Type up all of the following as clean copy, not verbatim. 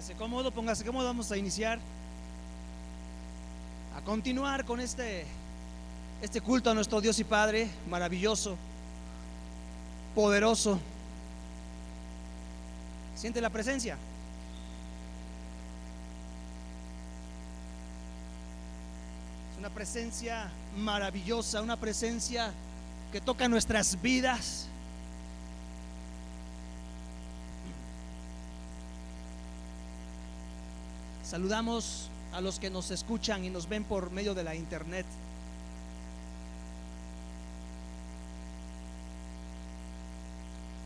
Póngase cómodo, vamos a iniciar, a continuar con este culto a nuestro Dios y Padre, maravilloso, poderoso. ¿Siente la presencia? Es una presencia maravillosa, una presencia que toca nuestras vidas. Saludamos a los que nos escuchan y nos ven por medio de la internet.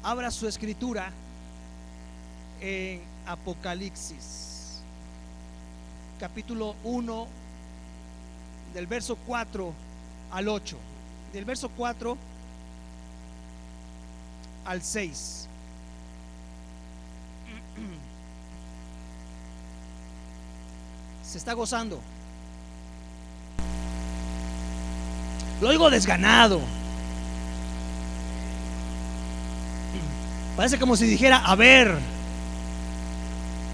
Abra su escritura en Apocalipsis, capítulo 1, del verso 4 al 8, del verso 4 al 6. Se está gozando. Lo oigo desganado. Parece como si dijera: a ver,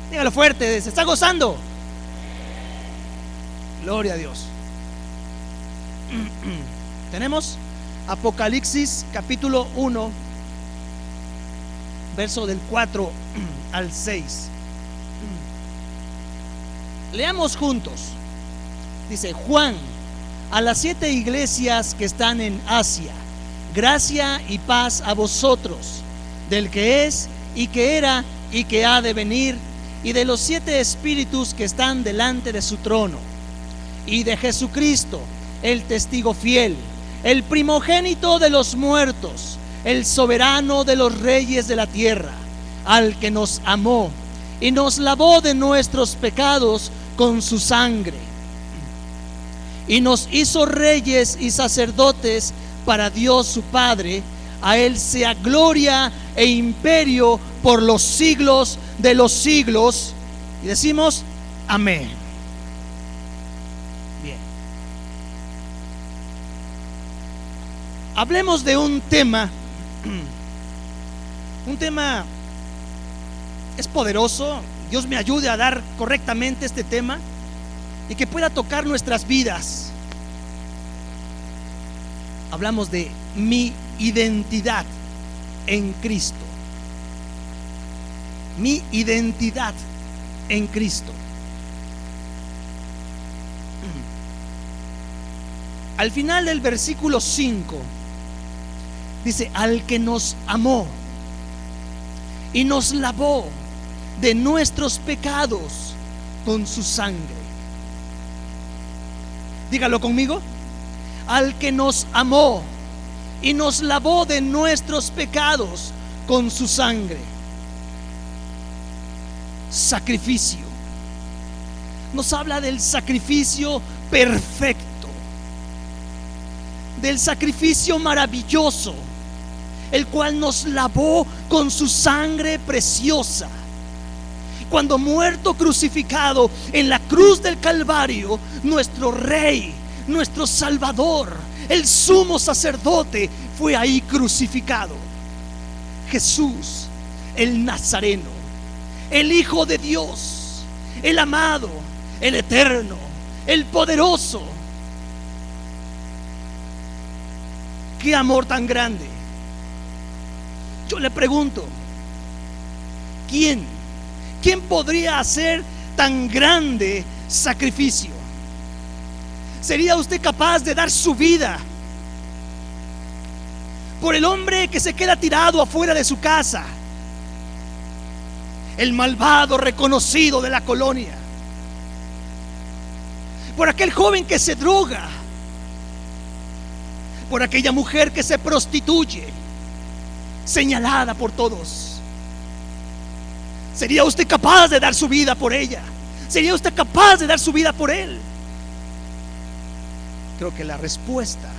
dígalo fuerte, se está gozando. Gloria a Dios. Tenemos Apocalipsis capítulo 1, verso del 4 al 6. Leamos juntos. Dice: Juan, a las 7 iglesias que están en Asia, gracia y paz a vosotros, del que es y que era y que ha de venir, y de los 7 espíritus que están delante de su trono, y de Jesucristo, el testigo fiel, el primogénito de los muertos, el soberano de los reyes de la tierra, al que nos amó y nos lavó de nuestros pecados con su sangre, y nos hizo reyes y sacerdotes para Dios su Padre. A él sea gloria e imperio por los siglos de los siglos. Y decimos amén. Bien. Hablemos de un tema. Un tema es poderoso. Dios me ayude a dar correctamente este tema y que pueda tocar nuestras vidas. Hablamos de mi identidad en Cristo. Mi identidad en Cristo. Al final del versículo 5 dice: al que nos amó y nos lavó de nuestros pecados con su sangre. Dígalo conmigo: al que nos amó y nos lavó de nuestros pecados con su sangre. Sacrificio. Nos habla del sacrificio perfecto, del sacrificio maravilloso, el cual nos lavó con su sangre preciosa. Cuando muerto crucificado en la cruz del Calvario, nuestro Rey, nuestro Salvador, el sumo sacerdote, fue ahí crucificado. Jesús, el Nazareno, el Hijo de Dios, el amado, el eterno, el poderoso. Qué amor tan grande. Yo le pregunto: ¿quién podría hacer tan grande sacrificio? ¿Sería usted capaz de dar su vida por el hombre que se queda tirado afuera de su casa, el malvado reconocido de la colonia, por aquel joven que se droga, por aquella mujer que se prostituye, señalada por todos? ¿Sería usted capaz de dar su vida por ella? ¿Sería usted capaz de dar su vida por él? Creo que la respuesta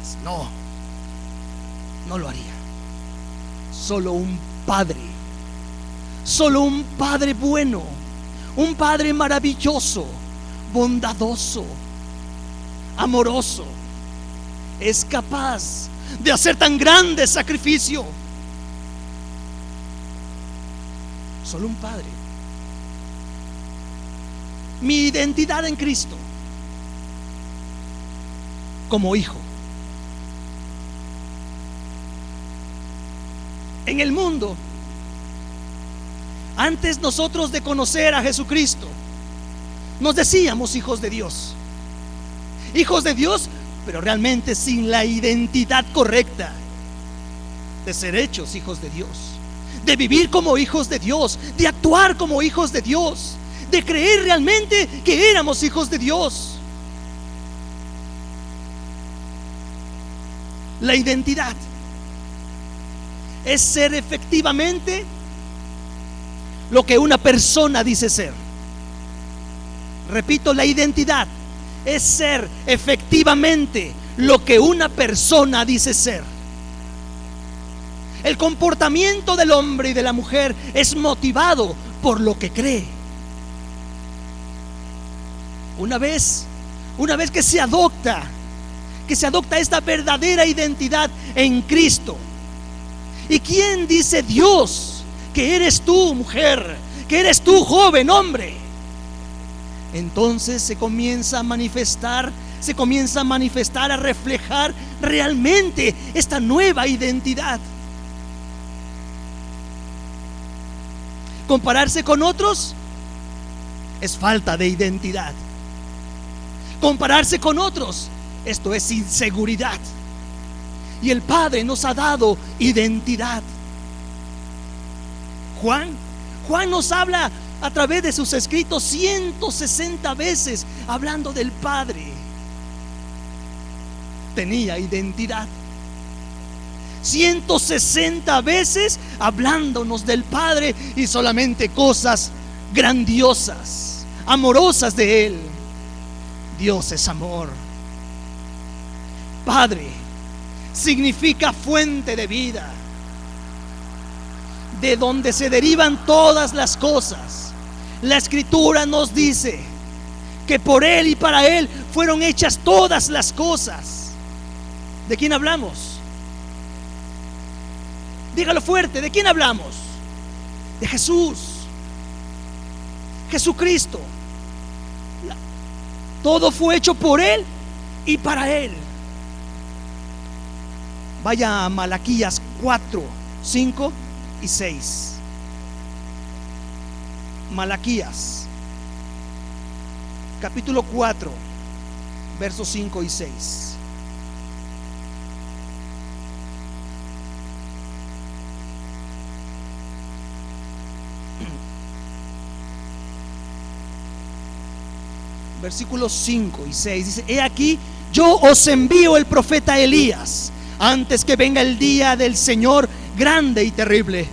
es no. No lo haría. Solo un padre bueno, un padre maravilloso, bondadoso, amoroso, es capaz de hacer tan grande sacrificio. Solo un padre. mi identidad en Cristo como hijo. En el mundo, antes nosotros de conocer a Jesucristo, nos decíamos hijos de Dios. Hijos de Dios, pero realmente sin la identidad correcta de ser hechos hijos de Dios, de vivir como hijos de Dios, de actuar como hijos de Dios, de creer realmente que éramos hijos de Dios. La identidad es ser efectivamente lo que una persona dice ser. Repito, la identidad es ser efectivamente lo que una persona dice ser. El comportamiento del hombre y de la mujer es motivado por lo que cree. Una vez que se adopta esta verdadera identidad en Cristo. ¿Y quién dice Dios que eres tú, mujer? Que eres tú, joven, hombre. Entonces se comienza a manifestar, a reflejar realmente esta nueva identidad. Compararse con otros es falta de identidad. Compararse con otros, esto es inseguridad. Y el Padre nos ha dado identidad. Juan nos habla a través de sus escritos 160 veces hablando del Padre. Tenía identidad. 160 veces hablándonos del Padre y solamente cosas grandiosas, amorosas de Él. Dios es amor. Padre significa fuente de vida, de donde se derivan todas las cosas. La Escritura nos dice que por Él y para Él fueron hechas todas las cosas. ¿De quién hablamos? Dígalo fuerte, ¿de quién hablamos? De Jesús, Jesucristo. Todo fue hecho por Él y para Él. Vaya a Malaquías 4, 5 y 6. Malaquías capítulo 4, versos 5 y 6. Versículos 5 y 6 dice: He aquí, yo os envío el profeta Elías antes que venga el día del Señor grande y terrible.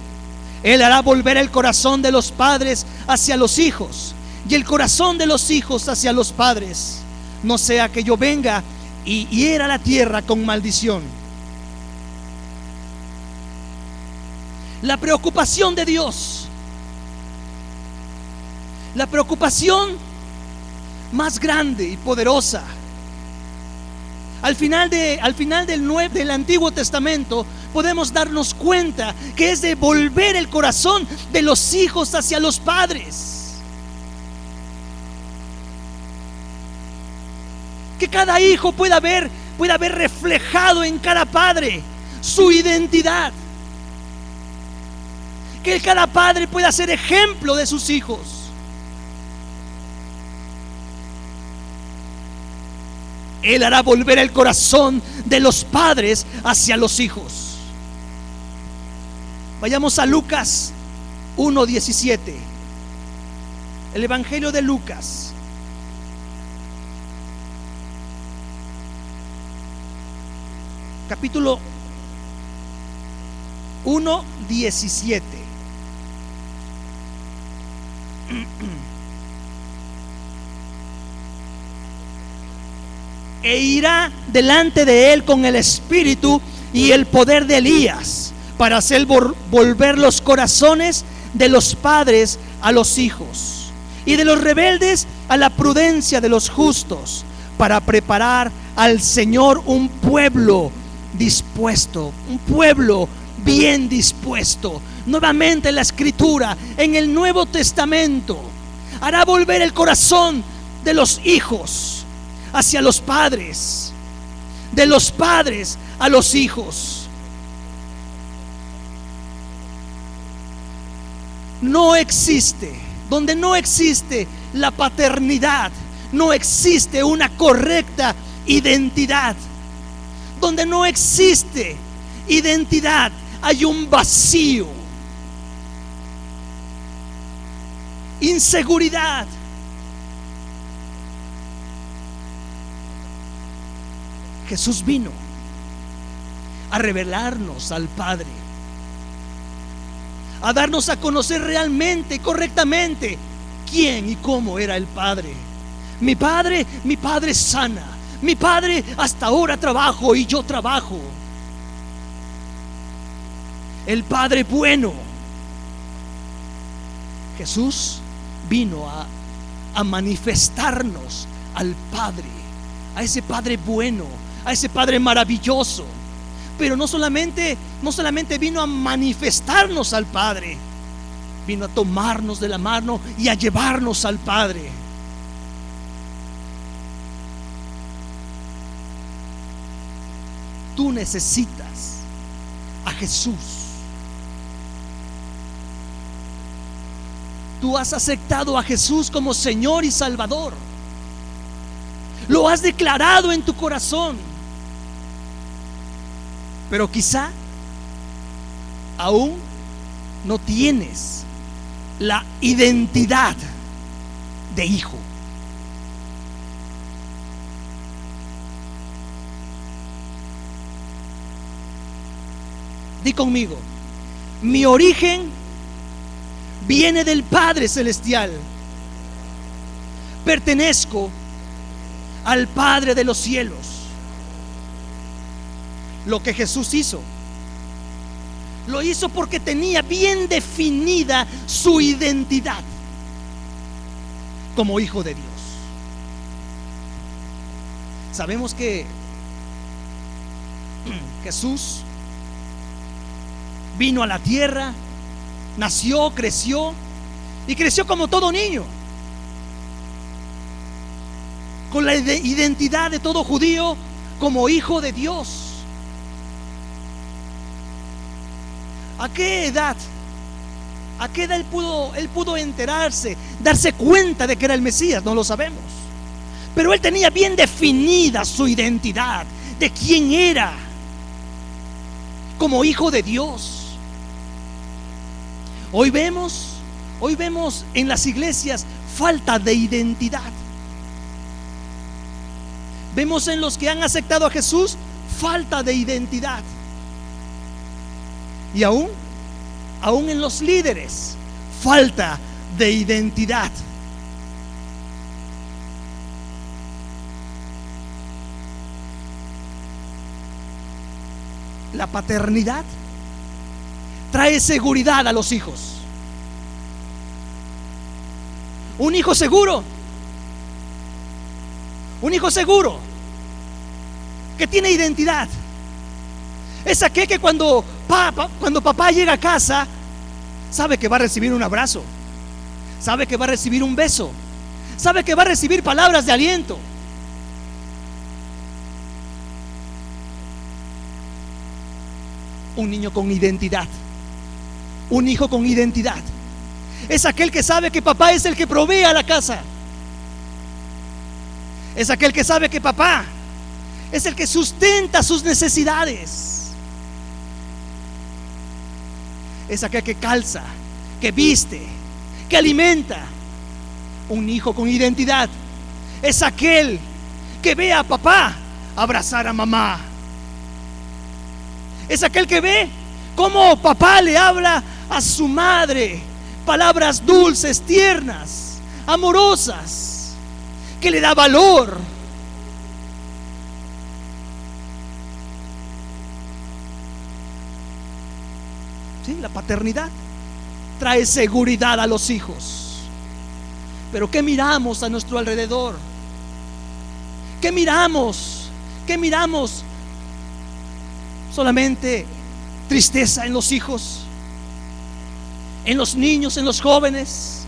Él hará volver el corazón de los padres hacia los hijos y el corazón de los hijos hacia los padres, no sea que yo venga y hiera la tierra con maldición. La preocupación de Dios, la preocupación más grande y poderosa al final del Antiguo Testamento, podemos darnos cuenta que es de volver el corazón de los hijos hacia los padres. Que cada hijo pueda ver reflejado en cada padre su identidad. Que cada padre pueda ser ejemplo de sus hijos. Él hará volver el corazón de los padres hacia los hijos. Vayamos a Lucas 1:17. El Evangelio de Lucas. Capítulo 1:17. E irá delante de él con el espíritu y el poder de Elías, para hacer volver los corazones de los padres a los hijos, y de los rebeldes a la prudencia de los justos, para preparar al Señor un pueblo dispuesto, un pueblo bien dispuesto. Nuevamente la Escritura en el Nuevo Testamento hará volver el corazón de los hijos hacia los padres, de los padres a los hijos. No existe, donde no existe la paternidad, no existe una correcta identidad. Donde no existe identidad, hay un vacío, inseguridad. Jesús vino a revelarnos al Padre, a darnos a conocer realmente, correctamente, quién y cómo era el Padre. Mi Padre sana. Mi Padre, hasta ahora trabajo y yo trabajo. El Padre bueno. Jesús vino a manifestarnos al Padre, a ese Padre bueno, a ese Padre maravilloso. Pero no solamente vino a manifestarnos al Padre, vino a tomarnos de la mano y a llevarnos al Padre. Tú necesitas a Jesús. Tú has aceptado a Jesús como Señor y Salvador. Lo has declarado en tu corazón. Pero quizá aún no tienes la identidad de hijo. Di conmigo: mi origen viene del Padre Celestial. Pertenezco al Padre de los cielos. Lo que Jesús hizo, lo hizo porque tenía bien definida su identidad como hijo de Dios. Sabemos que Jesús vino a la tierra, nació, creció y creció como todo niño, con la identidad de todo judío como hijo de Dios. ¿A qué edad él pudo enterarse, darse cuenta de que era el Mesías? No lo sabemos. Pero él tenía bien definida su identidad de quién era como hijo de Dios. Hoy vemos en las iglesias falta de identidad. Vemos en los que han aceptado a Jesús falta de identidad. Y aún en los líderes, falta de identidad. La paternidad trae seguridad a los hijos. Un hijo seguro que tiene identidad es aquel que cuando papá llega a casa, sabe que va a recibir un abrazo, sabe que va a recibir un beso, sabe que va a recibir palabras de aliento. Un niño con identidad, un hijo con identidad, es aquel que sabe que papá es el que provee a la casa. Es aquel que sabe que papá es el que sustenta sus necesidades. Es aquel que calza, que viste, que alimenta. Un hijo con identidad es aquel que ve a papá abrazar a mamá. Es aquel que ve cómo papá le habla a su madre palabras dulces, tiernas, amorosas, que le da valor. ¿Sí? La paternidad trae seguridad a los hijos. Pero ¿qué miramos a nuestro alrededor? ¿Qué miramos? ¿Qué miramos? Solamente tristeza en los hijos, en los niños, en los jóvenes.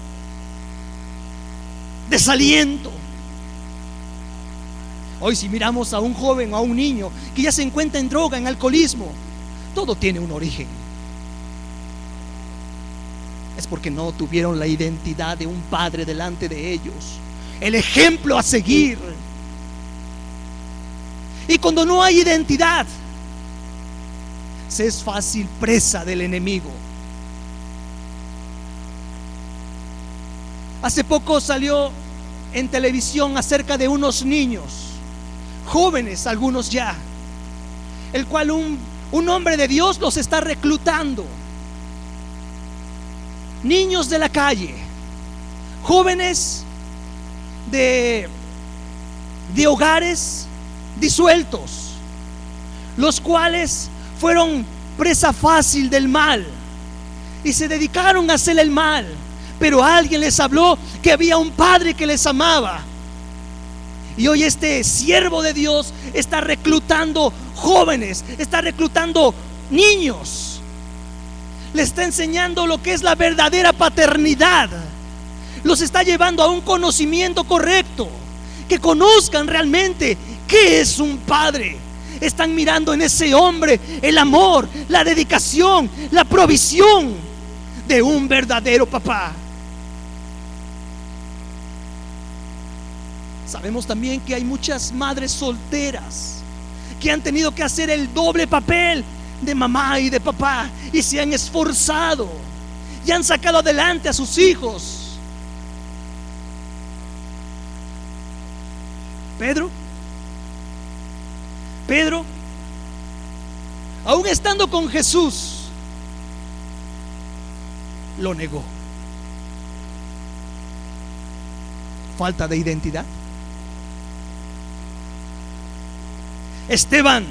desaliento. Hoy si miramos a un joven o a un niño que ya se encuentra en droga, en alcoholismo, todo tiene un origen. Es porque no tuvieron la identidad de un padre delante de ellos, el ejemplo a seguir. Y cuando no hay identidad, se es fácil presa del enemigo. Hace poco salió en televisión acerca de unos niños, jóvenes algunos ya, el cual un hombre de Dios los está reclutando. Niños de la calle, jóvenes de hogares disueltos, los cuales fueron presa fácil del mal y se dedicaron a hacer el mal. Pero alguien les habló que había un padre que les amaba. Y hoy este siervo de Dios está reclutando jóvenes, está reclutando niños. Le está enseñando lo que es la verdadera paternidad. Los está llevando a un conocimiento correcto, que conozcan realmente qué es un padre. Están mirando en ese hombre el amor, la dedicación, la provisión de un verdadero papá. Sabemos también que hay muchas madres solteras que han tenido que hacer el doble papel de mamá y de papá, y se han esforzado y han sacado adelante a sus hijos. Pedro, aún estando con Jesús, lo negó. Falta de identidad. Esteban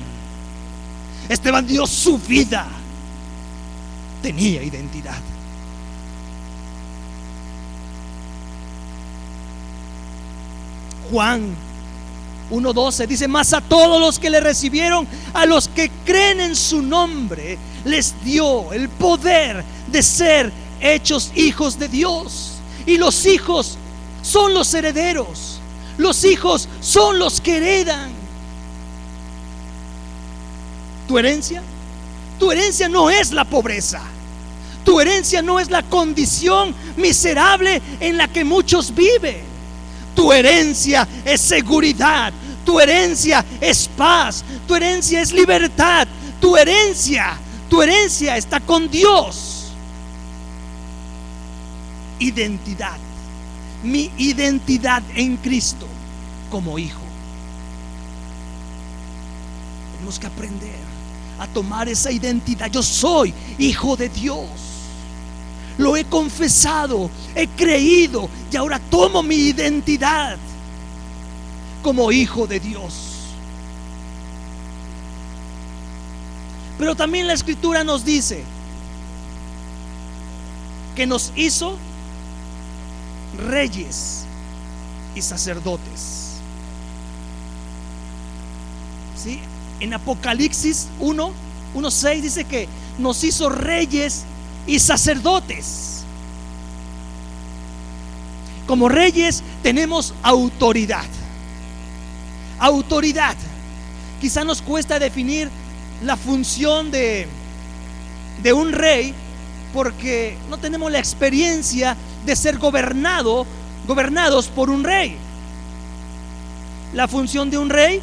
dio su vida, tenía identidad. Juan 1:12 dice: mas a todos los que le recibieron, a los que creen en su nombre, les dio el poder de ser hechos hijos de Dios. Y los hijos son los herederos, los hijos son los que heredan. Tu herencia no es la pobreza. Tu herencia no es la condición miserable en la que muchos viven. Tu herencia es seguridad. Tu herencia es paz. Tu herencia es libertad. Tu herencia está con Dios. Identidad. Mi identidad en Cristo como hijo. Tenemos que aprender a tomar esa identidad. Yo soy hijo de Dios. Lo he confesado, he creído y ahora tomo mi identidad como hijo de Dios. Pero también la Escritura nos dice que nos hizo reyes y sacerdotes. ¿Sí? En Apocalipsis 1:6 dice que nos hizo reyes y sacerdotes. Como reyes tenemos autoridad. Autoridad. Quizá nos cuesta definir la función de un rey, porque no tenemos la experiencia de ser gobernados por un rey. La función de un rey: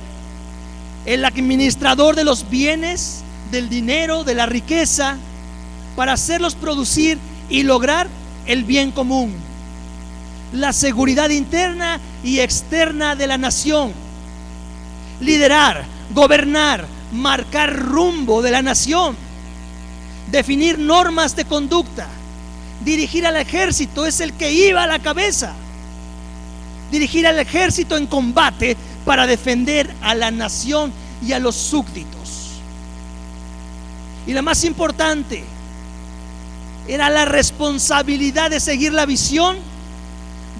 el administrador de los bienes, del dinero, de la riqueza, para hacerlos producir y lograr el bien común, la seguridad interna y externa de la nación, liderar, gobernar, marcar rumbo de la nación, definir normas de conducta, dirigir al ejército. Es el que iba a la cabeza, dirigir al ejército en combate para defender a la nación y a los súbditos. Y la más importante era la responsabilidad de seguir la visión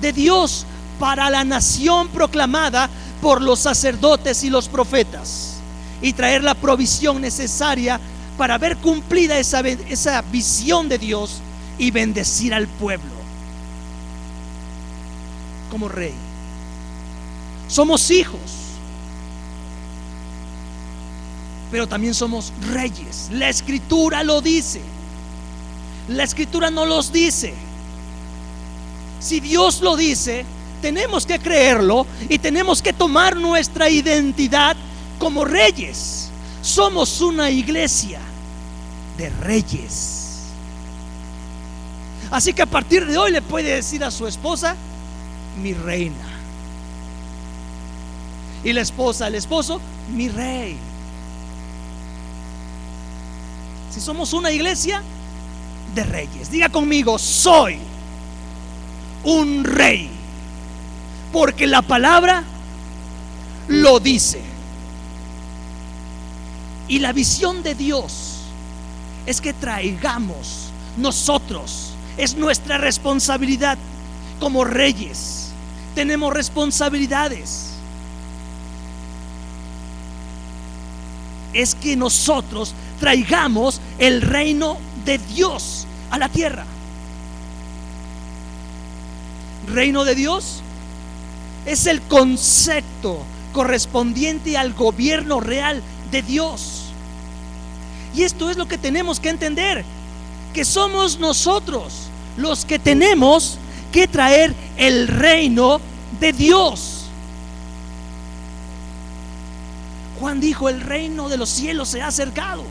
de Dios para la nación proclamada por los sacerdotes y los profetas, y traer la provisión necesaria para ver cumplida esa visión de Dios y bendecir al pueblo. como rey. Somos hijos, pero también somos reyes. La Escritura lo dice. La Escritura no los dice. Si Dios lo dice, tenemos que creerlo y tenemos que tomar nuestra identidad como reyes. Somos una iglesia de reyes. Así que a partir de hoy le puede decir a su esposa: mi reina. Y la esposa al esposo: mi rey. Si somos una iglesia de reyes, diga conmigo: soy un rey, porque la palabra lo dice. Y la visión de Dios es que traigamos nosotros, es nuestra responsabilidad como reyes. Tenemos responsabilidades. Es que nosotros traigamos el reino de Dios a la tierra. Reino de Dios es el concepto correspondiente al gobierno real de Dios. Y esto es lo que tenemos que entender, que somos nosotros los que tenemos que traer el reino de Dios. Juan dijo: el reino de los cielos se ha acercado.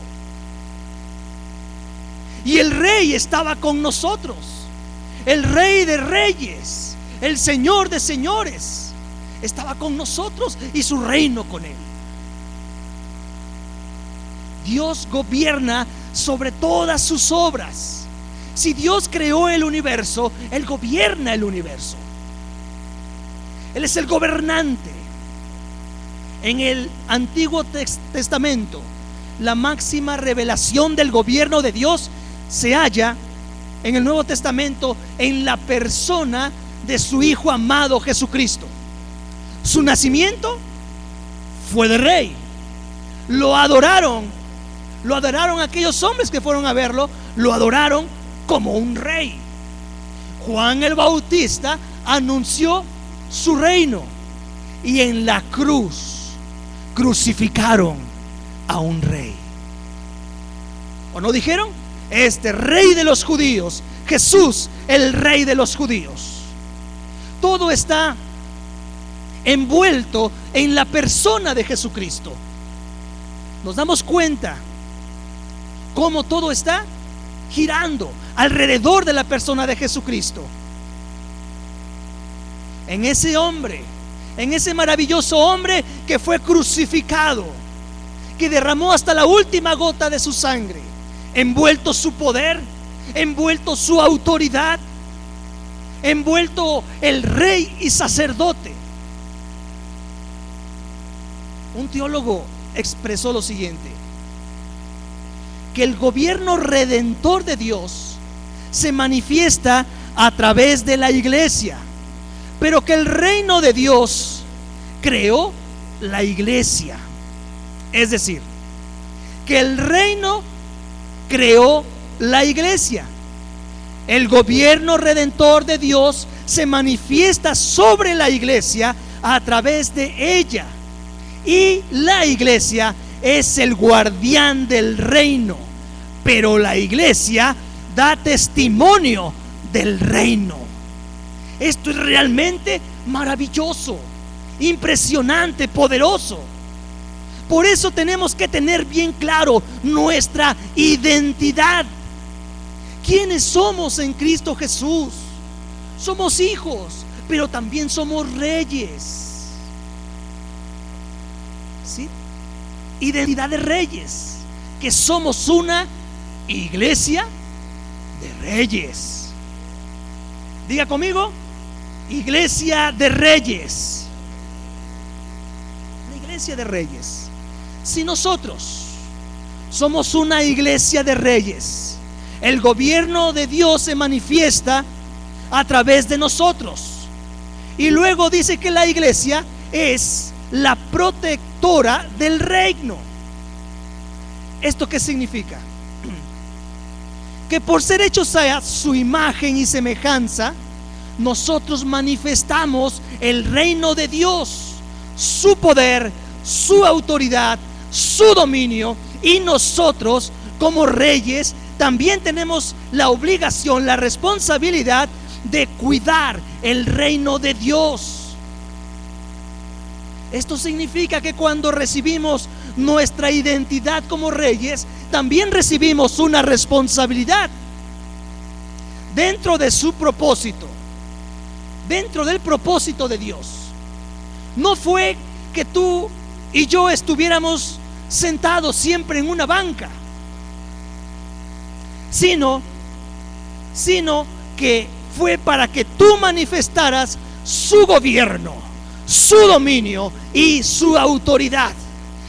Y el rey estaba con nosotros, el rey de reyes, el señor de señores, estaba con nosotros y su reino con él. Dios gobierna sobre todas sus obras. Si Dios creó el universo, Él gobierna el universo. Él es el gobernante. En el Antiguo Testamento, la máxima revelación del gobierno de Dios se halla en el Nuevo Testamento en la persona de su Hijo amado Jesucristo. Su nacimiento fue de rey. Lo adoraron aquellos hombres que fueron a verlo, lo adoraron como un rey. Juan el Bautista anunció su reino, y en la cruz crucificaron a un rey. ¿O no dijeron? Este rey de los judíos, Jesús, el rey de los judíos. Todo está envuelto en la persona de Jesucristo. Nos damos cuenta cómo todo está girando alrededor de la persona de Jesucristo. En ese hombre, en ese maravilloso hombre que fue crucificado, que derramó hasta la última gota de su sangre, envuelto su poder, envuelto su autoridad, envuelto el rey y sacerdote. Un teólogo expresó lo siguiente: que el gobierno redentor de Dios se manifiesta a través de la iglesia, pero que el reino de Dios creó la iglesia. Es decir, que el reino creó la iglesia. El gobierno redentor de Dios se manifiesta sobre la iglesia a través de ella, y la iglesia es el guardián del reino, pero la iglesia da testimonio del reino. Esto es realmente maravilloso, impresionante, poderoso. Por eso tenemos que tener bien claro nuestra identidad. ¿Quiénes somos en Cristo Jesús? Somos hijos, pero también somos reyes. ¿Sí? Identidad de reyes, que somos una iglesia de reyes. Diga conmigo: iglesia de reyes. Una iglesia de reyes. Si nosotros somos una iglesia de reyes, el gobierno de Dios se manifiesta a través de nosotros. Y luego dice que la iglesia es la protectora del reino. ¿Esto qué significa? Que por ser hechos a su imagen y semejanza, nosotros manifestamos el reino de Dios, su poder, su autoridad, su dominio, y nosotros como reyes también tenemos la obligación, la responsabilidad de cuidar el reino de Dios. Esto significa que cuando recibimos nuestra identidad como reyes, también recibimos una responsabilidad dentro de su propósito, dentro del propósito de Dios. No fue que tú y yo estuviéramos sentados siempre en una banca, sino que fue para que tú manifestaras su gobierno, su dominio y su autoridad.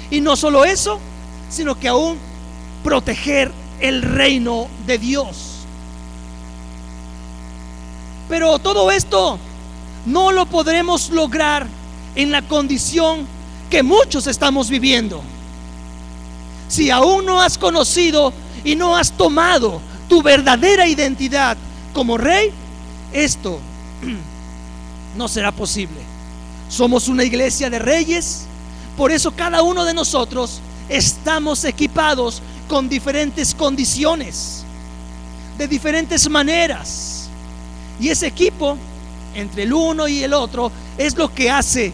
Y no solo eso, sino que aún proteger el reino de Dios. Pero todo esto no lo podremos lograr en la condición que muchos estamos viviendo. Si aún no has conocido y no has tomado tu verdadera identidad como rey, esto no será posible. Somos una iglesia de reyes, por eso cada uno de nosotros estamos equipados con diferentes condiciones, de diferentes maneras. Y ese equipo entre el uno y el otro es lo que hace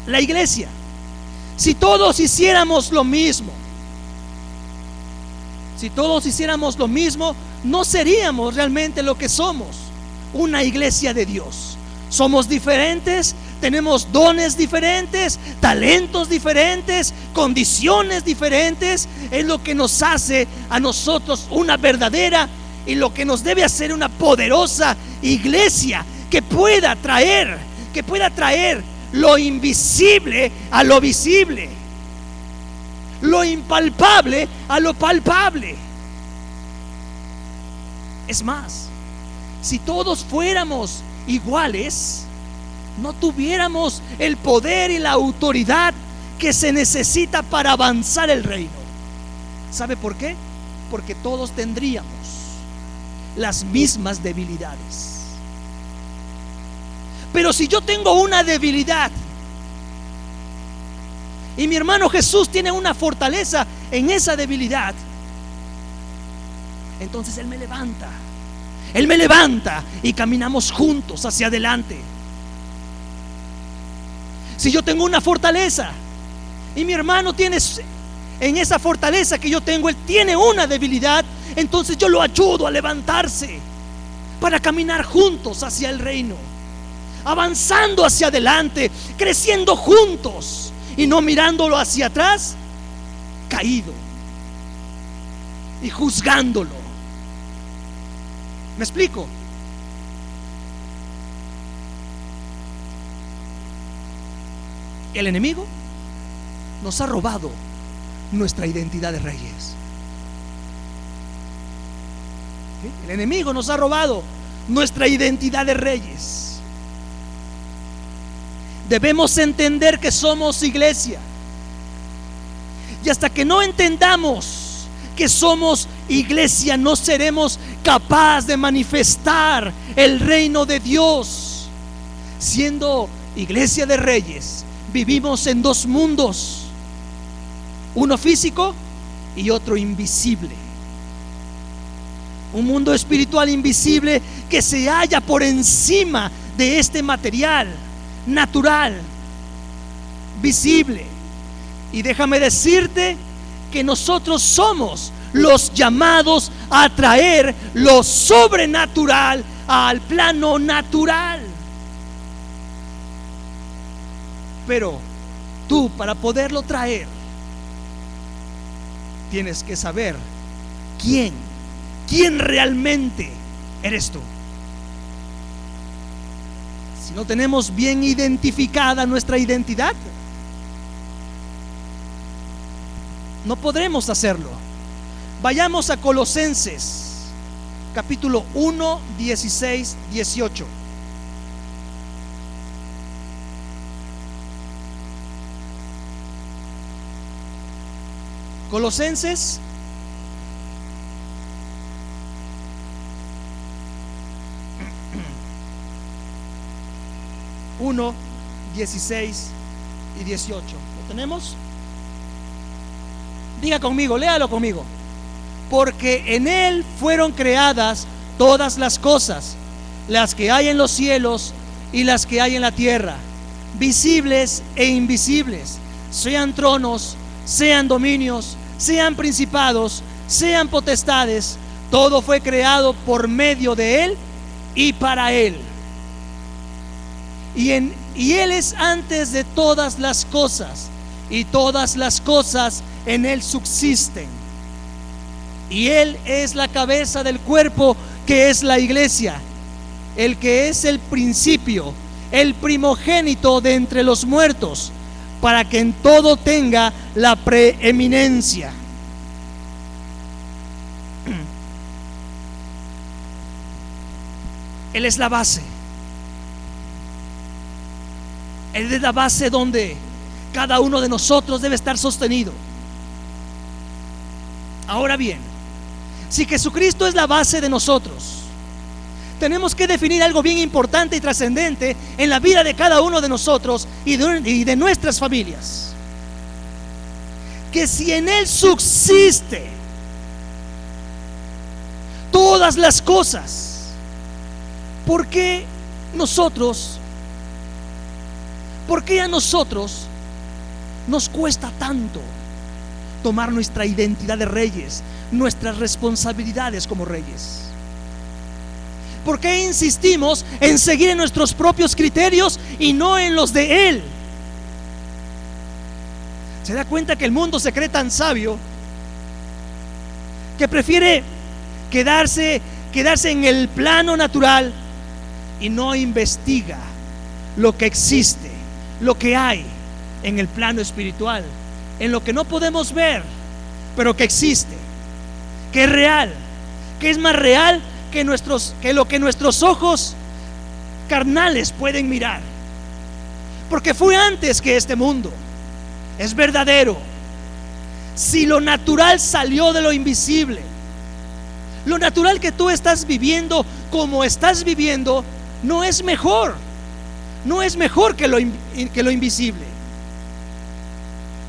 la iglesia. Si todos hiciéramos lo mismo, no seríamos realmente lo que somos, una iglesia de Dios. Somos diferentes, tenemos dones diferentes, talentos diferentes, condiciones diferentes. Es lo que nos hace a nosotros una verdadera, y lo que nos debe hacer una poderosa iglesia que pueda traer lo invisible a lo visible, lo impalpable a lo palpable. Es más, si todos fuéramos iguales, no tuviéramos el poder y la autoridad que se necesita para avanzar el reino. ¿Sabe por qué? Porque todos tendríamos las mismas debilidades. Pero si yo tengo una debilidad y mi hermano Jesús tiene una fortaleza en esa debilidad, entonces Él me levanta y caminamos juntos hacia adelante. Si yo tengo una fortaleza y mi hermano tiene en esa fortaleza que yo tengo, él tiene una debilidad, entonces yo lo ayudo a levantarse para caminar juntos hacia el reino, avanzando hacia adelante, creciendo juntos y no mirándolo hacia atrás caído y juzgándolo. ¿Me explico? El enemigo nos ha robado nuestra identidad de reyes. ¿Sí? El enemigo nos ha robado nuestra identidad de reyes. Debemos entender que somos iglesia. Y hasta que no entendamos que somos iglesia, no seremos capaces de manifestar el reino de Dios. Siendo iglesia de reyes, vivimos en dos mundos, uno físico y otro invisible. Un mundo espiritual invisible que se halla por encima de este material natural, visible. Y déjame decirte que nosotros somos los llamados a traer lo sobrenatural al plano natural. Pero tú, para poderlo traer, tienes que saber quién realmente eres tú. Si no tenemos bien identificada nuestra identidad, no podremos hacerlo. Vayamos a Colosenses capítulo 1, 16, 18. Colosenses 1, 16 y 18. ¿Lo tenemos? Diga conmigo, léalo conmigo. Porque en Él fueron creadas todas las cosas, las que hay en los cielos y las que hay en la tierra, visibles e invisibles, sean tronos, sean dominios, sean principados, sean potestades. Todo fue creado por medio de Él y para Él. Y Él es antes de todas las cosas, y todas las cosas en Él subsisten. Y Él es la cabeza del cuerpo, que es la iglesia, el que es el principio, el primogénito de entre los muertos, para que en todo tenga la preeminencia. Él es la base. Él es la base donde cada uno de nosotros debe estar sostenido. Ahora bien, si Jesucristo es la base de nosotros, tenemos que definir algo bien importante y trascendente en la vida de cada uno de nosotros y de nuestras familias. Que si en Él subsiste todas las cosas, ¿por qué a nosotros nos cuesta tanto tomar nuestra identidad de reyes, nuestras responsabilidades como reyes? ¿Por qué insistimos en seguir en nuestros propios criterios y no en los de Él? ¿Se da cuenta que el mundo se cree tan sabio que prefiere quedarse en el plano natural y no investiga lo que existe, lo que hay en el plano espiritual, en lo que no podemos ver, pero que existe, que es real, que es más real que lo que nuestros ojos carnales pueden mirar? Porque fue antes que este mundo, es verdadero. Si lo natural salió de lo invisible, lo natural que tú estás viviendo como estás viviendo no es mejor que lo invisible.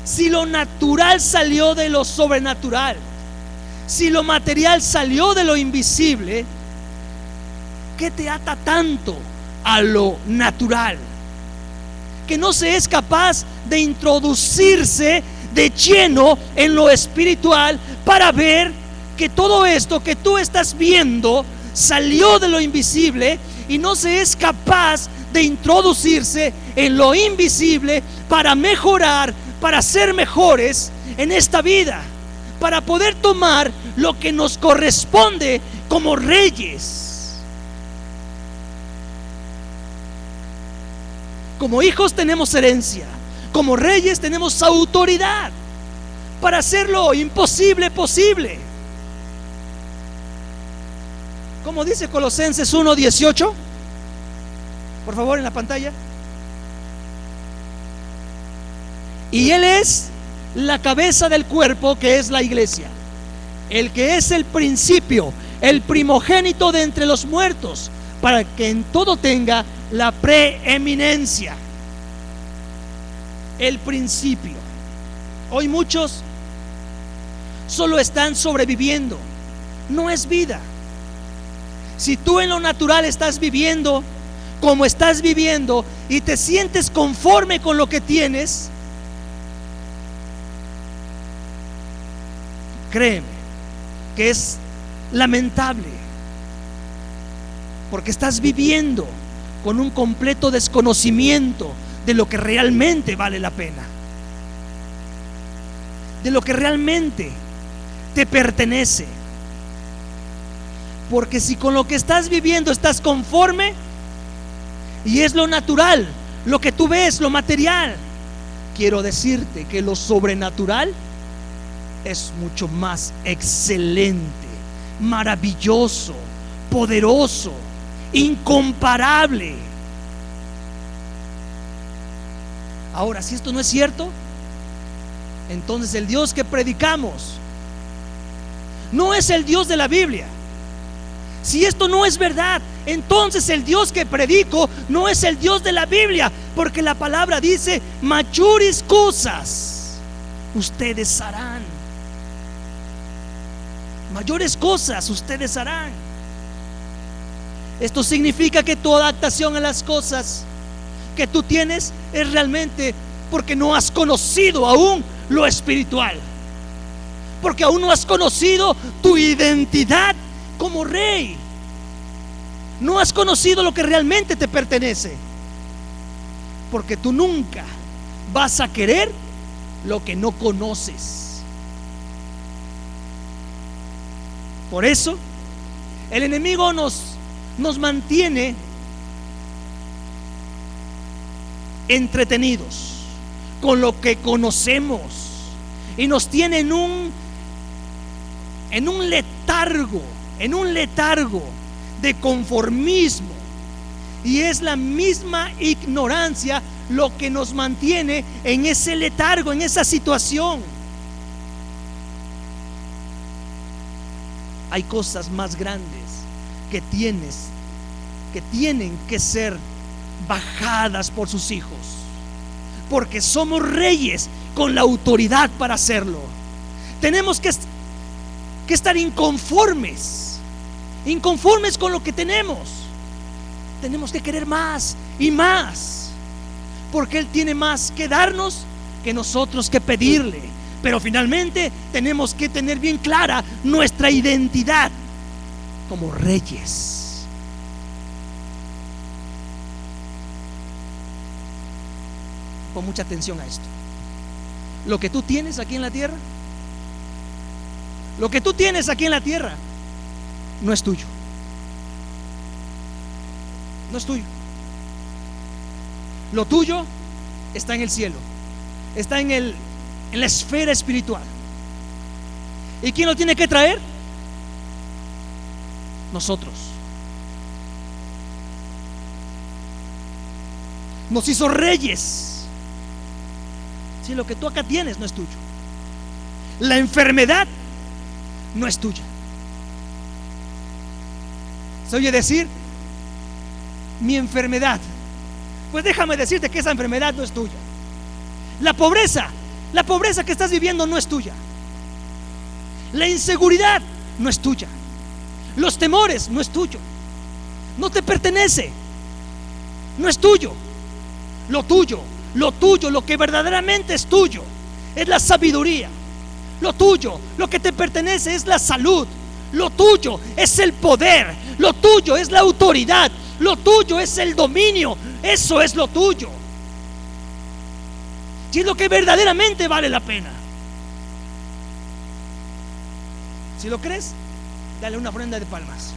Si lo natural salió de lo sobrenatural, si lo material salió de lo invisible, ¿qué te ata tanto a lo natural? Que no se es capaz de introducirse de lleno en lo espiritual para ver que todo esto que tú estás viendo salió de lo invisible, y no se es capaz de introducirse en lo invisible para mejorar, para ser mejores en esta vida, para poder tomar lo que nos corresponde como reyes. Como hijos tenemos herencia, como reyes tenemos autoridad para hacer lo imposible posible. Como dice Colosenses 1:18, por favor, en la pantalla. Y Él es la cabeza del cuerpo, que es la iglesia, el que es el principio, el primogénito de entre los muertos, para que en todo tenga la preeminencia, el principio. Hoy muchos solo están sobreviviendo, no es vida. Si tú en lo natural estás viviendo como estás viviendo y te sientes conforme con lo que tienes, créeme que es lamentable, porque estás viviendo con un completo desconocimiento de lo que realmente vale la pena, de lo que realmente te pertenece. Porque si con lo que estás viviendo estás conforme y es lo natural, lo que tú ves, lo material, quiero decirte que lo sobrenatural es mucho más excelente, maravilloso, poderoso, incomparable. Ahora, si esto no es cierto, entonces el Dios que predicamos no es el Dios de la Biblia. Si esto no es verdad, entonces el Dios que predico no es el Dios de la Biblia, porque la palabra dice: mayores cosas ustedes harán. Mayores cosas ustedes harán. Esto significa que tu adaptación a las cosas que tú tienes es realmente porque no has conocido aún lo espiritual, porque aún no has conocido tu identidad como rey. No has conocido lo que realmente te pertenece, porque tú nunca vas a querer lo que no conoces. Por eso el enemigo nos mantiene entretenidos con lo que conocemos y nos tiene en un letargo de conformismo, y es la misma ignorancia lo que nos mantiene en ese letargo, en esa situación. Hay cosas más grandes que tienen que ser bajadas por sus hijos, porque somos reyes con la autoridad para hacerlo. Tenemos que estar inconformes con lo que tenemos. Tenemos que querer más y más, porque Él tiene más que darnos que nosotros que pedirle. Pero finalmente tenemos que tener bien clara nuestra identidad como reyes. Pon mucha atención a esto. Lo que tú tienes aquí en la tierra, no es tuyo. No es tuyo. Lo tuyo está en el cielo, está en la esfera espiritual. ¿Y quién lo tiene que traer? Nosotros. Nos hizo reyes. Si lo que tú acá tienes no es tuyo, la enfermedad no es tuya. Se oye decir: mi enfermedad. Pues déjame decirte que esa enfermedad no es tuya. La pobreza que estás viviendo no es tuya. La inseguridad no es tuya. Los temores no es tuyo. No te pertenece. No es tuyo. Lo tuyo, lo que verdaderamente es tuyo, es la sabiduría. Lo tuyo, lo que te pertenece es la salud. Lo tuyo es el poder. Lo tuyo es la autoridad. Lo tuyo es el dominio. Eso es lo tuyo. Si es lo que verdaderamente vale la pena. Si lo crees, dale una ofrenda de palmas.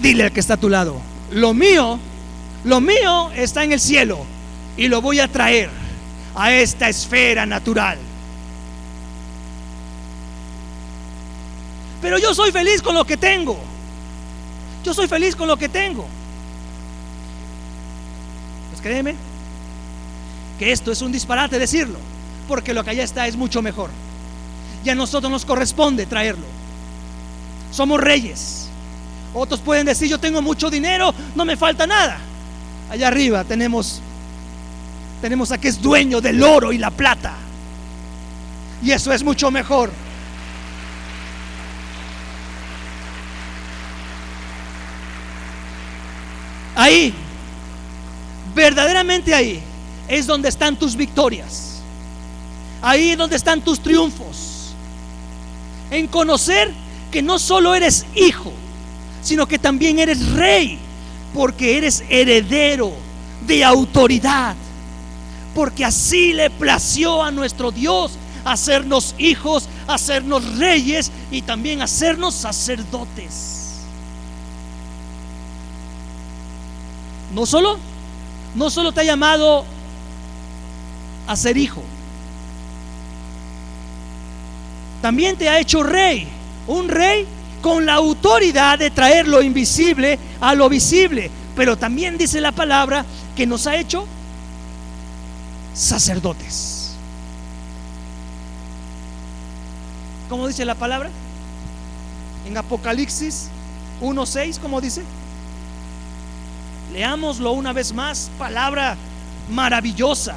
Dile al que está a tu lado: lo mío está en el cielo y lo voy a traer a esta esfera natural. Pero yo soy feliz con lo que tengo. Pues créeme que esto es un disparate decirlo, porque lo que allá está es mucho mejor. Y a nosotros nos corresponde traerlo. Somos reyes. Otros pueden decir: yo tengo mucho dinero, no me falta nada. Allá arriba tenemos a que es dueño del oro y la plata, y eso es mucho mejor. Ahí, verdaderamente ahí es donde están tus victorias. Ahí es donde están tus triunfos. En conocer que no solo eres hijo, sino que también eres rey, porque eres heredero de autoridad, porque así le plació a nuestro Dios hacernos hijos, hacernos reyes y también hacernos sacerdotes. No solo te ha llamado a ser hijo, también te ha hecho rey, un rey con la autoridad de traer lo invisible a lo visible, pero también dice la palabra que nos ha hecho sacerdotes. ¿Cómo dice la palabra? En Apocalipsis 1:6, ¿cómo dice? Leámoslo una vez más, palabra maravillosa.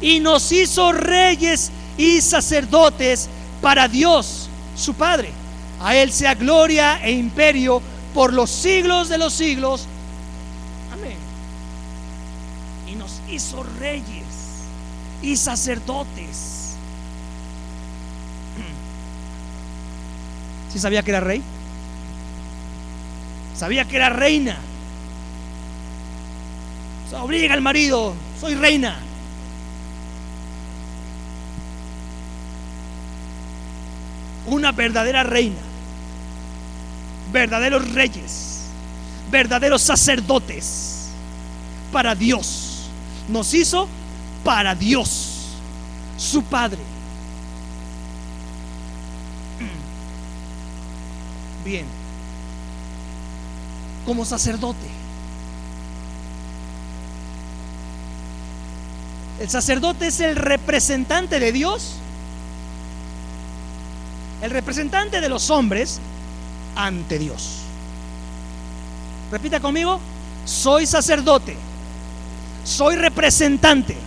Y nos hizo reyes y sacerdotes para Dios, su Padre. A Él sea gloria e imperio por los siglos de los siglos. Amén. Y nos hizo reyes y sacerdotes. ¿Sí sabía que era rey? Sabía que era reina. O sea, obliga al marido: soy reina. Una verdadera reina, verdaderos reyes, verdaderos sacerdotes para Dios. Nos hizo para Dios, su Padre. Bien, como sacerdote, el sacerdote es el representante de Dios, el representante de los hombres ante Dios. Repita conmigo: soy sacerdote, soy representante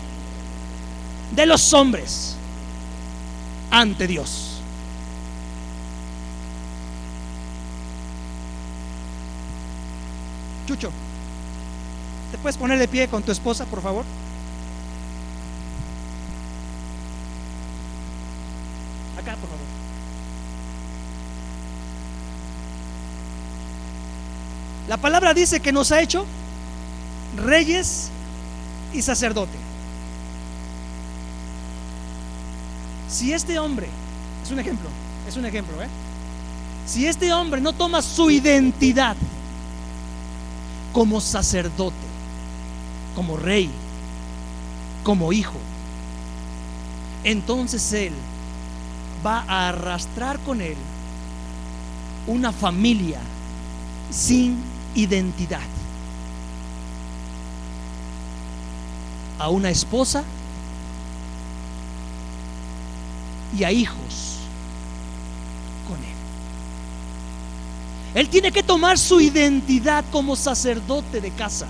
de los hombres ante Dios. Chucho, ¿te puedes poner de pie con tu esposa, por favor? Acá, por favor. La palabra dice que nos ha hecho reyes y sacerdote. Si este hombre, es un ejemplo, si este hombre no toma su identidad como sacerdote, como rey, como hijo, entonces él va a arrastrar con él una familia sin identidad, a una esposa y a hijos con él. Él tiene que tomar su identidad como sacerdote de casa.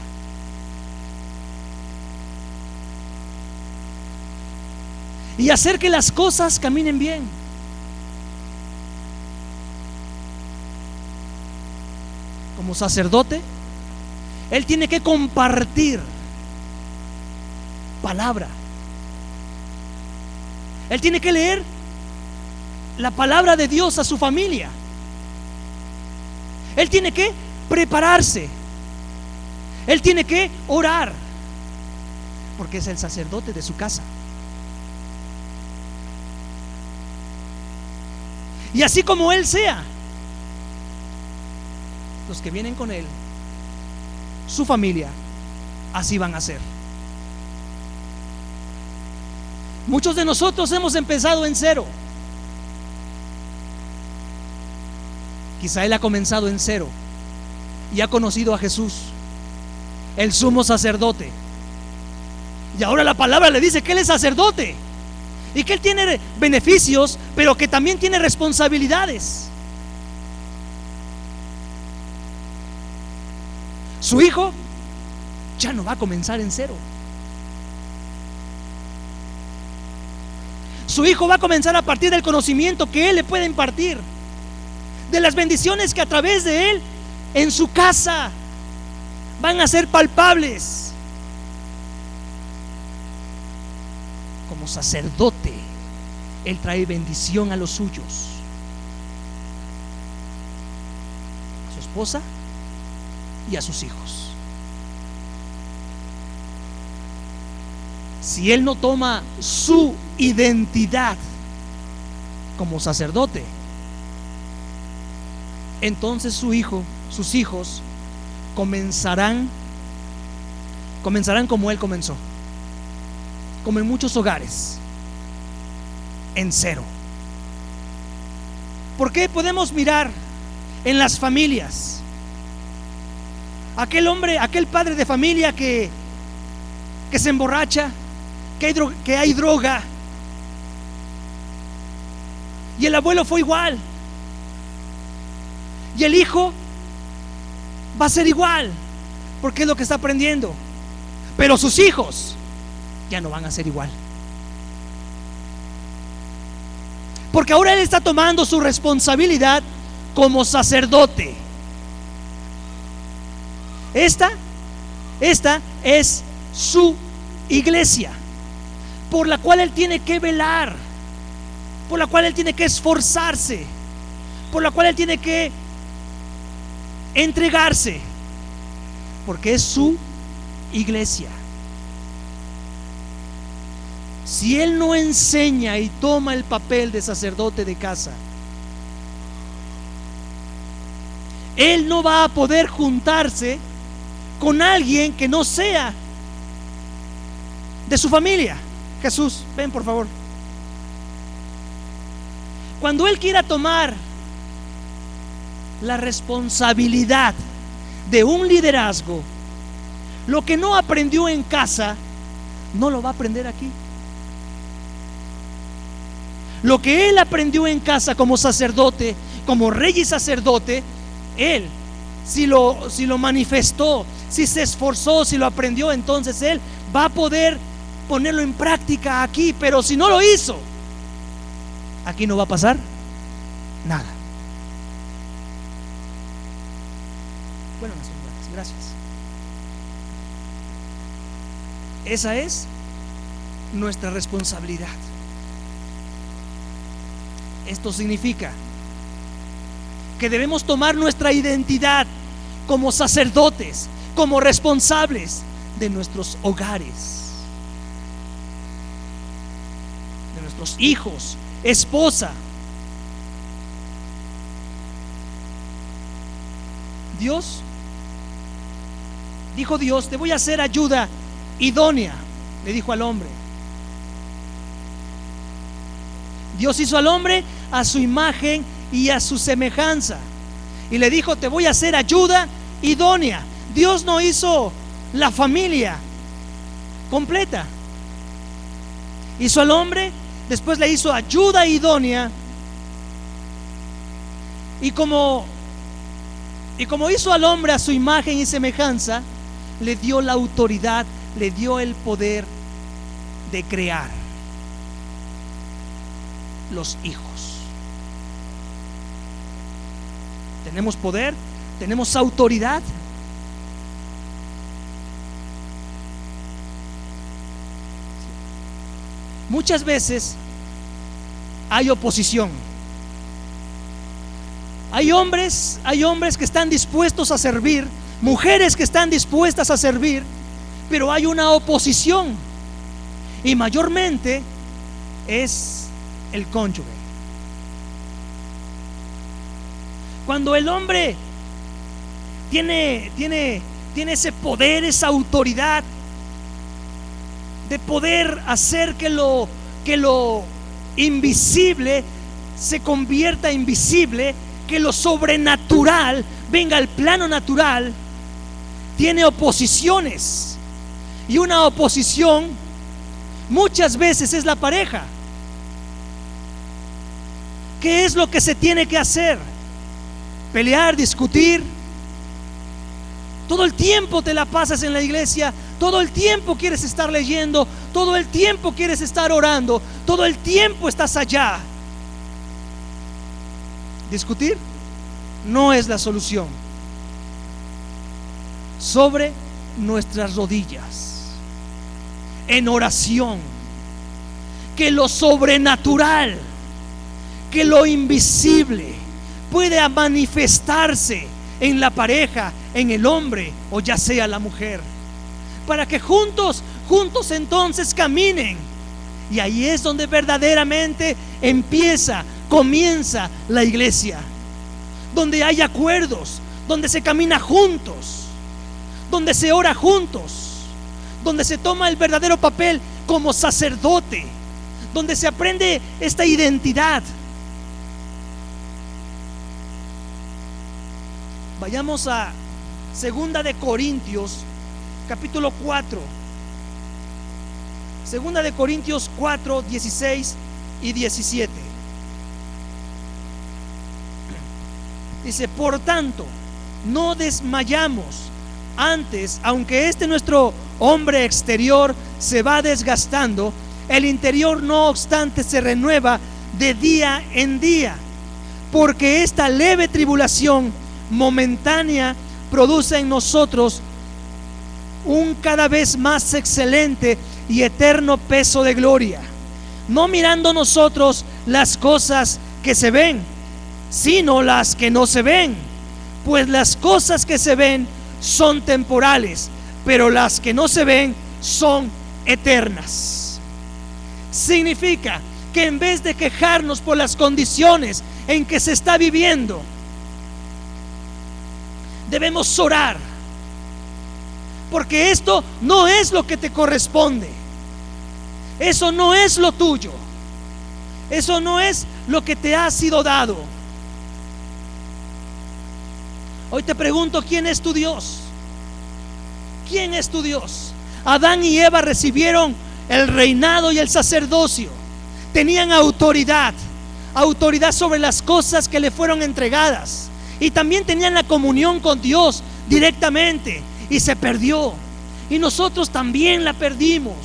Y hacer que las cosas caminen bien. Como sacerdote, él tiene que compartir palabra. Él tiene que leer la palabra de Dios a su familia. Él tiene que prepararse. Él tiene que orar, porque es el sacerdote de su casa. Y así como él sea, los que vienen con él, su familia, así van a ser. Muchos de nosotros hemos empezado en cero. Quizá él ha comenzado en cero y ha conocido a Jesús, el sumo sacerdote, y ahora la palabra le dice que él es sacerdote y que él tiene beneficios, pero que también tiene responsabilidades. Su hijo ya no va a comenzar en cero. Su hijo va a comenzar a partir del conocimiento que él le puede impartir, de las bendiciones que a través de él en su casa van a ser palpables. Como sacerdote, él trae bendición a los suyos, a su esposa y a sus hijos. Si él no toma su identidad como sacerdote, entonces sus hijos comenzarán como él comenzó, como en muchos hogares, en cero. ¿Por qué podemos mirar en las familias aquel hombre, aquel padre de familia que se emborracha, que hay droga. Y el abuelo fue igual. Y el hijo va a ser igual, porque es lo que está aprendiendo. Pero sus hijos ya no van a ser igual, porque ahora él está tomando su responsabilidad como sacerdote. Esta es su iglesia, por la cual él tiene que velar, por la cual él tiene que esforzarse, por la cual él tiene que entregarse, porque es su iglesia. Si él no enseña y toma el papel de sacerdote de casa, él no va a poder juntarse con alguien que no sea de su familia. Jesús, ven por favor. Cuando él quiera tomar la responsabilidad de un liderazgo, lo que no aprendió en casa, no lo va a aprender aquí. Lo que él aprendió en casa como sacerdote, como rey y sacerdote, él, si lo manifestó, si se esforzó, si lo aprendió, entonces él va a poder ponerlo en práctica aquí. Pero si no lo hizo, aquí no va a pasar nada. Bueno, gracias. Esa es nuestra responsabilidad. Esto significa que debemos tomar nuestra identidad como sacerdotes, como responsables de nuestros hogares, de nuestros hijos, esposa. Dijo Dios, te voy a hacer ayuda idónea, le dijo al hombre. Dios hizo al hombre a su imagen y a su semejanza, y le dijo, te voy a hacer ayuda idónea. Dios no hizo la familia completa, hizo al hombre, después le hizo ayuda idónea, y como hizo al hombre a su imagen y semejanza, le dio la autoridad, le dio el poder de crear los hijos. Tenemos poder, tenemos autoridad. Muchas veces hay oposición. Hay hombres que están dispuestos a servir, mujeres que están dispuestas a servir, pero hay una oposición, y mayormente es el cónyuge. Cuando el hombre tiene ese poder, esa autoridad de poder hacer que lo invisible se convierta en visible, que lo sobrenatural venga al plano natural, tiene oposiciones, y una oposición muchas veces es la pareja. ¿Qué es lo que se tiene que hacer? Pelear, discutir. Todo el tiempo te la pasas en la iglesia, todo el tiempo quieres estar leyendo, todo el tiempo quieres estar orando, todo el tiempo estás allá. Discutir no es la solución. Sobre nuestras rodillas, en oración, que lo sobrenatural, que lo invisible pueda manifestarse en la pareja, en el hombre o ya sea la mujer, para que juntos entonces caminen. Y ahí es donde verdaderamente comienza la iglesia, donde hay acuerdos, donde se camina juntos, donde se ora juntos, donde se toma el verdadero papel como sacerdote, donde se aprende esta identidad. Vayamos a Segunda de Corintios, capítulo 4. Segunda de Corintios 4, 16 y 17. Dice: por tanto, no desmayamos. Antes, aunque nuestro hombre exterior se va desgastando, el interior no obstante se renueva de día en día, porque esta leve tribulación momentánea produce en nosotros un cada vez más excelente y eterno peso de gloria, no mirando nosotros las cosas que se ven, sino las que no se ven, pues las cosas que se ven son temporales, pero las que no se ven son eternas. Significa que en vez de quejarnos por las condiciones en que se está viviendo, debemos orar, porque esto no es lo que te corresponde, eso no es lo tuyo, eso no es lo que te ha sido dado. Hoy te pregunto: ¿quién es tu Dios? ¿Quién es tu Dios? Adán y Eva recibieron el reinado y el sacerdocio, tenían autoridad sobre las cosas que le fueron entregadas, y también tenían la comunión con Dios directamente, y se perdió, y nosotros también la perdimos.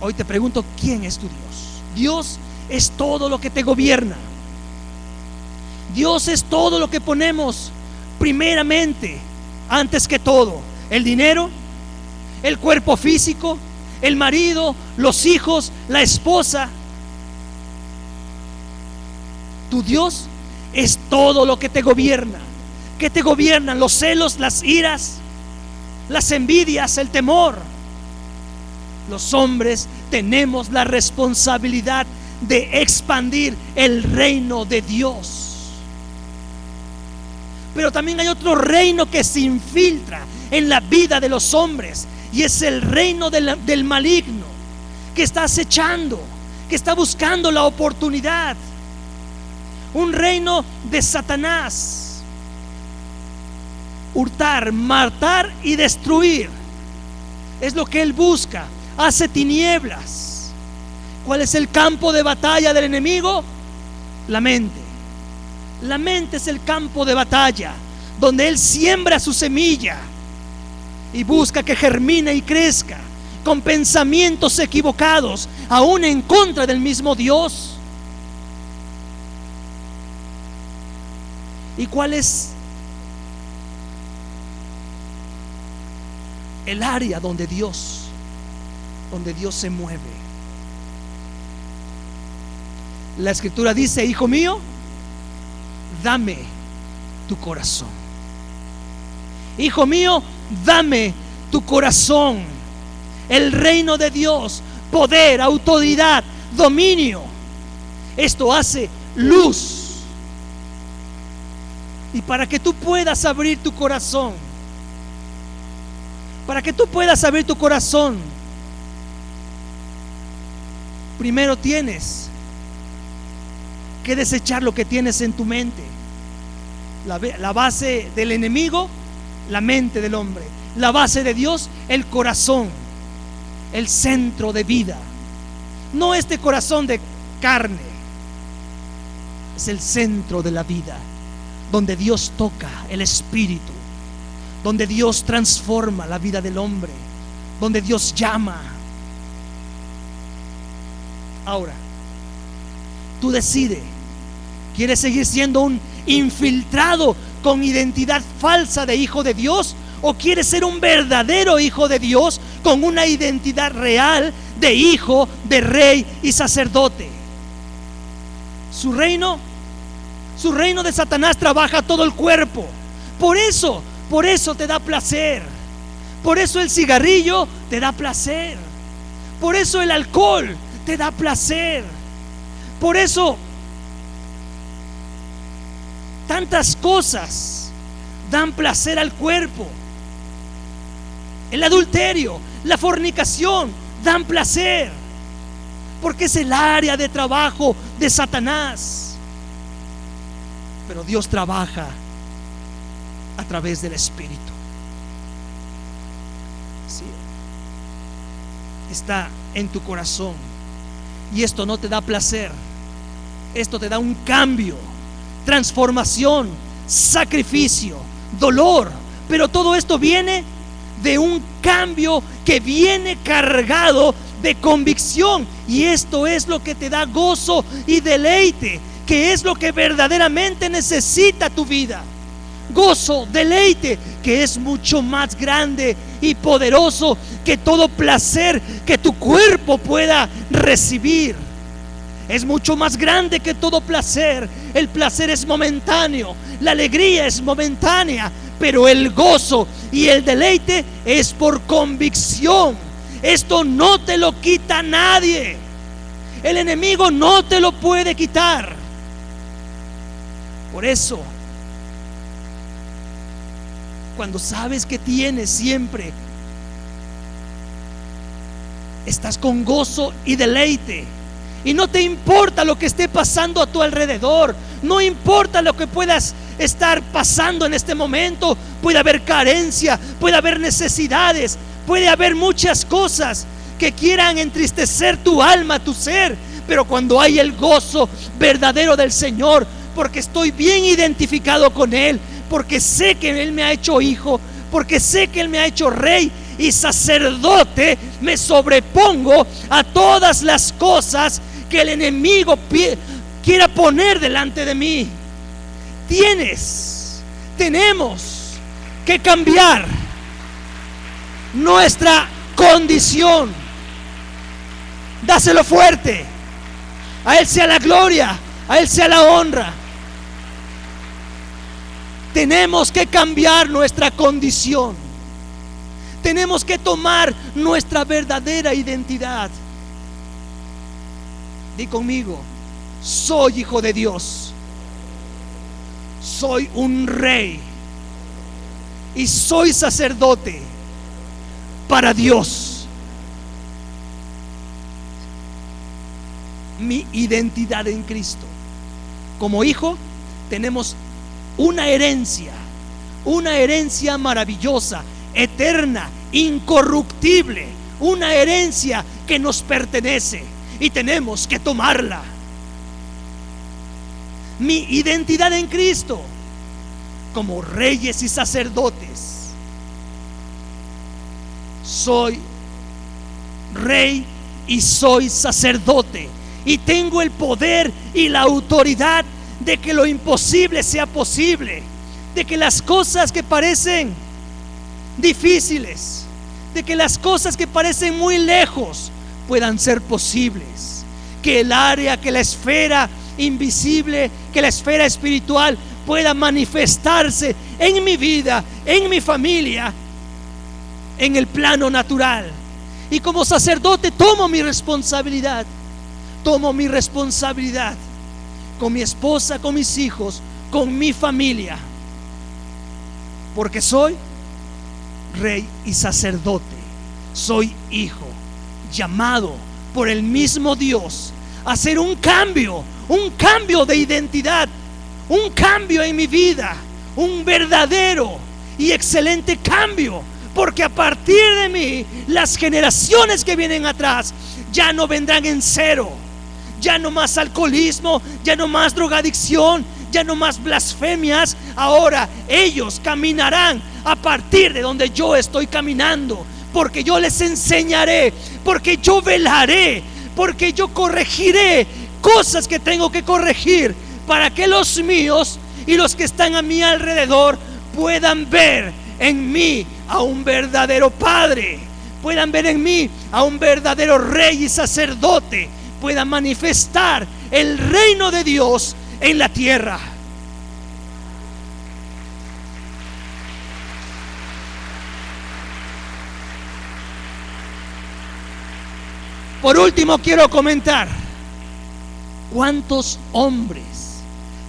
Hoy te pregunto: ¿quién es tu Dios? Dios es todo lo que te gobierna. Dios es todo lo que ponemos primeramente, antes que todo: el dinero, el cuerpo físico, el marido, los hijos, la esposa. Tu Dios es todo lo que te gobierna. ¿Qué te gobiernan? Los celos, las iras, las envidias, el temor. Los hombres tenemos la responsabilidad de expandir el reino de Dios. Pero también hay otro reino que se infiltra en la vida de los hombres, y es el reino del maligno, que está acechando, que está buscando la oportunidad. Un reino de Satanás: hurtar, matar y destruir es lo que él busca. Hace tinieblas. ¿Cuál es el campo de batalla del enemigo? La mente. La mente es el campo de batalla donde él siembra su semilla y busca que germine y crezca con pensamientos equivocados, aún en contra del mismo Dios. ¿Y cuál es el área donde Dios se mueve? La Escritura dice: hijo mío, dame tu corazón. Hijo mío, dame tu corazón. El reino de Dios, poder, autoridad, dominio. Esto hace luz. Y para que tú puedas abrir tu corazón, primero tienes que desechar lo que tienes en tu mente. La base del enemigo, la mente del hombre. La base de Dios, el corazón, el centro de vida. No este corazón de carne, es el centro de la vida, donde Dios toca el espíritu, donde Dios transforma la vida del hombre, donde Dios llama. Ahora, tú decides: ¿quieres seguir siendo un infiltrado con identidad falsa de hijo de Dios, o quieres ser un verdadero hijo de Dios con una identidad real de hijo, de rey y sacerdote? Su reino de Satanás trabaja todo el cuerpo. Por eso te da placer. Por eso el cigarrillo te da placer. Por eso el alcohol te da placer. Por eso tantas cosas dan placer al cuerpo. El adulterio, la fornicación dan placer, porque es el área de trabajo de Satanás. pero Dios trabaja a través del Espíritu. Sí. Está en tu corazón. Y esto no te da placer. Esto te da un cambio, transformación, sacrificio, dolor. Pero todo esto viene de un cambio que viene cargado de convicción. Y esto es lo que te da gozo y deleite, que es lo que verdaderamente necesita tu vida. Gozo, deleite, que es mucho más grande y poderoso que todo placer que tu cuerpo pueda recibir. Es mucho más grande que todo placer. El placer es momentáneo, la alegría es momentánea, pero el gozo y el deleite es por convicción. Esto no te lo quita nadie. El enemigo no te lo puede quitar. Por eso, cuando sabes que tienes siempre, estás con gozo y deleite, y no te importa lo que esté pasando a tu alrededor, no importa lo que puedas estar pasando en este momento. Puede haber carencia, puede haber necesidades, puede haber muchas cosas que quieran entristecer tu alma, tu ser, pero cuando hay el gozo verdadero del Señor, porque estoy bien identificado con Él, porque sé que Él me ha hecho hijo, porque sé que Él me ha hecho rey y sacerdote, me sobrepongo a todas las cosas que el enemigo quiera poner delante de mí. Tenemos que cambiar nuestra condición. Dáselo fuerte. A Él sea la gloria, a Él sea la honra. Tenemos que cambiar nuestra condición. Tenemos que tomar nuestra verdadera identidad. Di conmigo: soy hijo de Dios, soy un rey y soy sacerdote para Dios. Mi identidad en Cristo. Como hijo tenemos una herencia maravillosa, eterna, incorruptible, una herencia que nos pertenece y tenemos que tomarla. Mi identidad en Cristo, como reyes y sacerdotes. Soy rey y soy sacerdote, y tengo el poder y la autoridad de que lo imposible sea posible, de que las cosas que parecen difíciles, de que las cosas que parecen muy lejos puedan ser posibles, que el área, que la esfera invisible, que la esfera espiritual pueda manifestarse en mi vida, en mi familia, en el plano natural. Y como sacerdote tomo mi responsabilidad con mi esposa, con mis hijos, con mi familia, porque soy rey y sacerdote, soy hijo, llamado por el mismo Dios a hacer un cambio de identidad, un cambio en mi vida, un verdadero y excelente cambio, porque a partir de mí las generaciones que vienen atrás ya no vendrán en cero. Ya no más alcoholismo, ya no más drogadicción, ya no más blasfemias. Ahora ellos caminarán a partir de donde yo estoy caminando, porque yo les enseñaré, porque yo velaré, porque yo corregiré cosas que tengo que corregir, para que los míos y los que están a mi alrededor puedan ver en mí a un verdadero padre, puedan ver en mí a un verdadero rey y sacerdote, pueda manifestar el reino de Dios en la tierra. Por último, quiero comentar: ¿cuántos hombres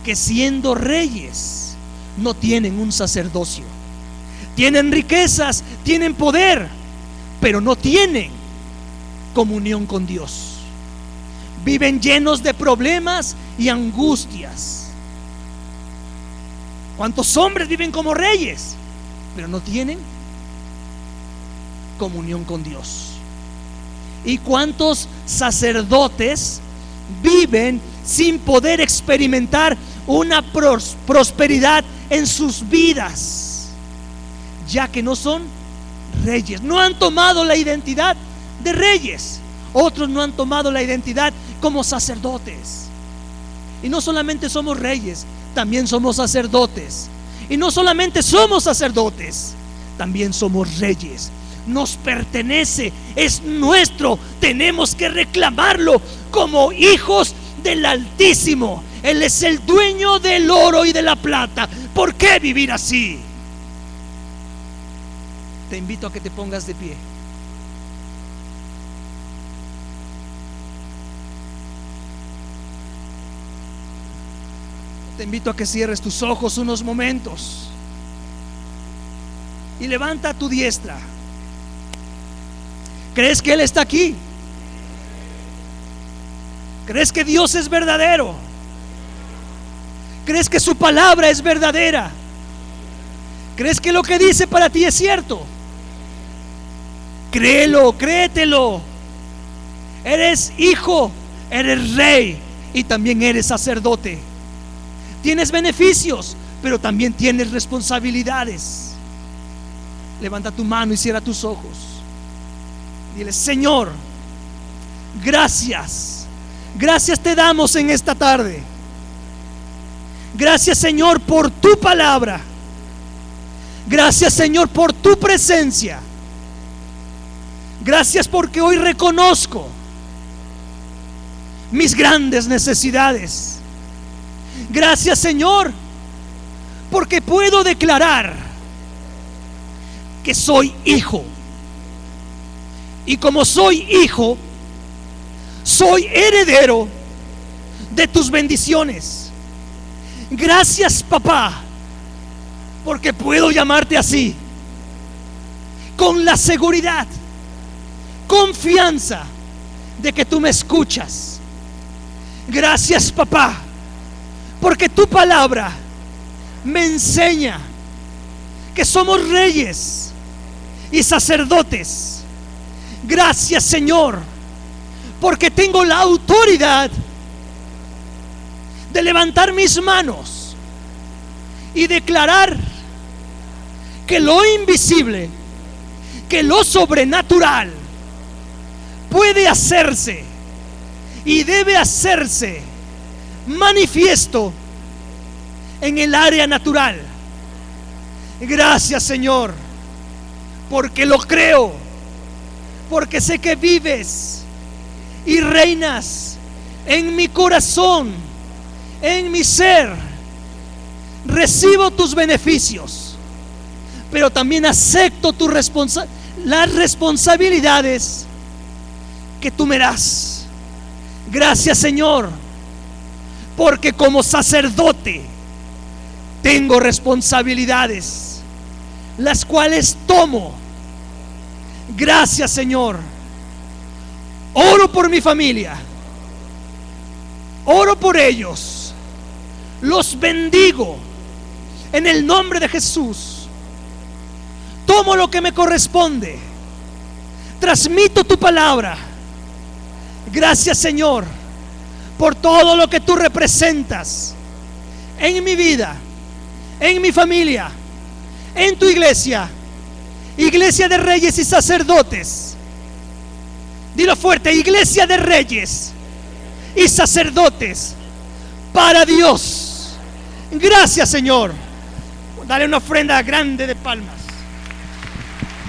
que siendo reyes no tienen un sacerdocio? Tienen riquezas, tienen poder, pero no tienen comunión con Dios. Viven llenos de problemas y angustias. ¿Cuántos hombres viven como reyes, pero no tienen comunión con Dios? ¿Y cuántos sacerdotes viven sin poder experimentar una prosperidad en sus vidas, ya que no son reyes? No han tomado la identidad de reyes. Otros no han tomado la identidad como sacerdotes. Y no solamente somos reyes, también somos sacerdotes. Y no solamente somos sacerdotes, también somos reyes. Nos pertenece, es nuestro. Tenemos que reclamarlo como hijos del Altísimo. Él es el dueño del oro y de la plata. ¿Por qué vivir así? Te invito a que te pongas de pie. Te invito a que cierres tus ojos unos momentos y levanta tu diestra. ¿Crees que Él está aquí? ¿Crees que Dios es verdadero? ¿Crees que su palabra es verdadera? ¿Crees que lo que dice para ti es cierto? Créelo, créetelo. Eres hijo, eres rey y también eres sacerdote. Tienes beneficios, pero también tienes responsabilidades. Levanta tu mano y cierra tus ojos. Dile: Señor, gracias. Gracias te damos en esta tarde. Gracias, Señor, por tu palabra. Gracias, Señor, por tu presencia. Gracias porque hoy reconozco mis grandes necesidades. Gracias, Señor, porque puedo declarar que soy hijo. Y como soy hijo, soy heredero de tus bendiciones. Gracias, papá, porque puedo llamarte así, con la seguridad, confianza de que tú me escuchas. Gracias, papá, porque tu palabra me enseña que somos reyes y sacerdotes. Gracias, Señor, porque tengo la autoridad de levantar mis manos y declarar que lo invisible, que lo sobrenatural puede hacerse y debe hacerse manifiesto en el área natural. Gracias, Señor, porque lo creo, porque sé que vives y reinas en mi corazón, en mi ser. Recibo tus beneficios, pero también acepto las responsabilidades que tú me das. Gracias, Señor, porque como sacerdote tengo responsabilidades, las cuales tomo. Gracias, Señor. Oro por mi familia, oro por ellos, los bendigo en el nombre de Jesús. Tomo lo que me corresponde, transmito tu palabra. Gracias, Señor, por todo lo que tú representas en mi vida, en mi familia, en tu iglesia, iglesia de reyes y sacerdotes. Dilo fuerte: iglesia de reyes y sacerdotes para Dios. Gracias, Señor. Dale una ofrenda grande de palmas.